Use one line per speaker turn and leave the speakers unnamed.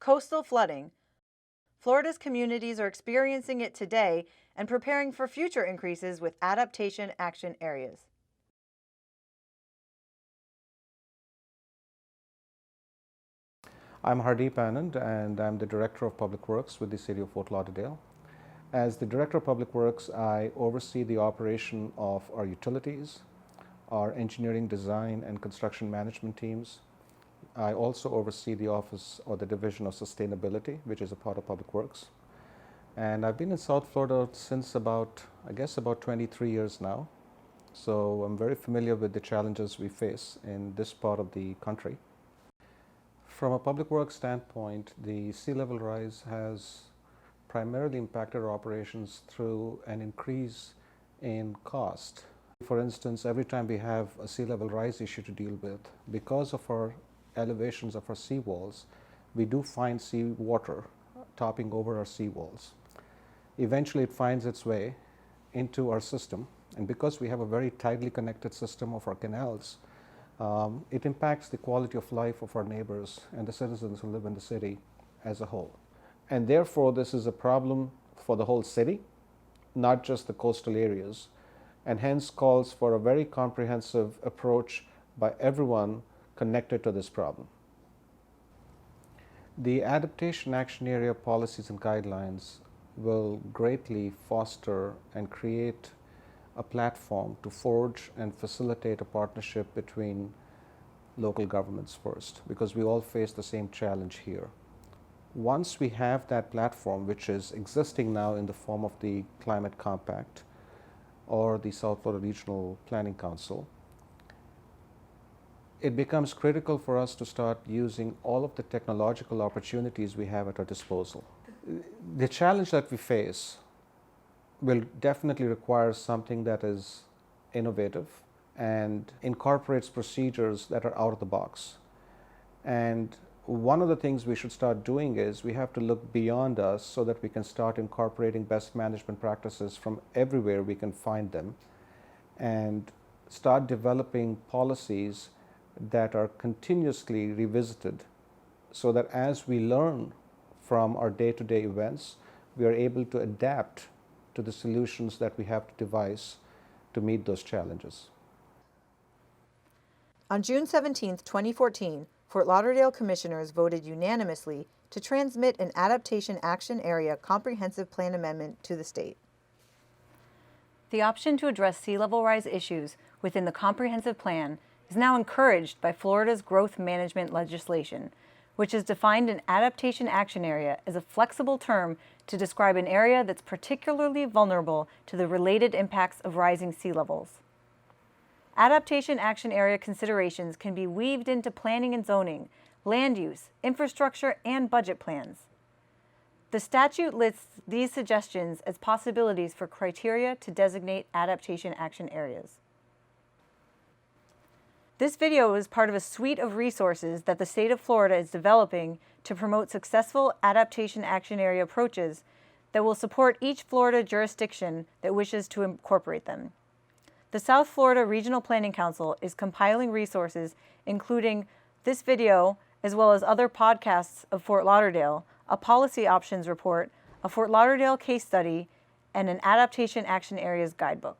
Coastal flooding. Florida's communities are experiencing it today and preparing for future increases with adaptation action areas.
I'm Hardeep Anand, and I'm the Director of Public Works with the City of Fort Lauderdale. As the Director of Public Works, I oversee the operation of our utilities, our engineering, design, and construction management teams. I also oversee the Office or the Division of Sustainability, which is a part of Public Works. And I've been in South Florida since about 23 years now. So I'm very familiar with the challenges we face in this part of the country. From a public works standpoint, the sea level rise has primarily impacted our operations through an increase in cost. For instance, every time we have a sea level rise issue to deal with, because of our elevations of our seawalls, we do find seawater topping over our seawalls. Eventually it finds its way into our system, and because we have a very tightly connected system of our canals, it impacts the quality of life of our neighbors and the citizens who live in the city as a whole. And therefore, this is a problem for the whole city, not just the coastal areas, and hence calls for a very comprehensive approach by everyone connected to this problem. The Adaptation Action Area policies and guidelines will greatly foster and create a platform to forge and facilitate a partnership between local governments first, because we all face the same challenge here. Once we have that platform, which is existing now in the form of the Climate Compact or the South Florida Regional Planning Council, it becomes critical for us to start using all of the technological opportunities we have at our disposal. The challenge that we face will definitely require something that is innovative and incorporates procedures that are out of the box. And one of the things we should start doing is we have to look beyond us so that we can start incorporating best management practices from everywhere we can find them, and start developing policies that are continuously revisited, so that as we learn from our day-to-day events, we are able to adapt to the solutions that we have to devise to meet those challenges.
On June 17, 2014, Fort Lauderdale Commissioners voted unanimously to transmit an Adaptation Action Area Comprehensive Plan Amendment to the state. The option to address sea level rise issues within the comprehensive plan is now encouraged by Florida's growth management legislation, which has defined an adaptation action area as a flexible term to describe an area that's particularly vulnerable to the related impacts of rising sea levels. Adaptation action area considerations can be weaved into planning and zoning, land use, infrastructure, and budget plans. The statute lists these suggestions as possibilities for criteria to designate adaptation action areas. This video is part of a suite of resources that the state of Florida is developing to promote successful adaptation action area approaches that will support each Florida jurisdiction that wishes to incorporate them. The South Florida Regional Planning Council is compiling resources including this video, as well as other podcasts of Fort Lauderdale, a policy options report, a Fort Lauderdale case study, and an adaptation action areas guidebook.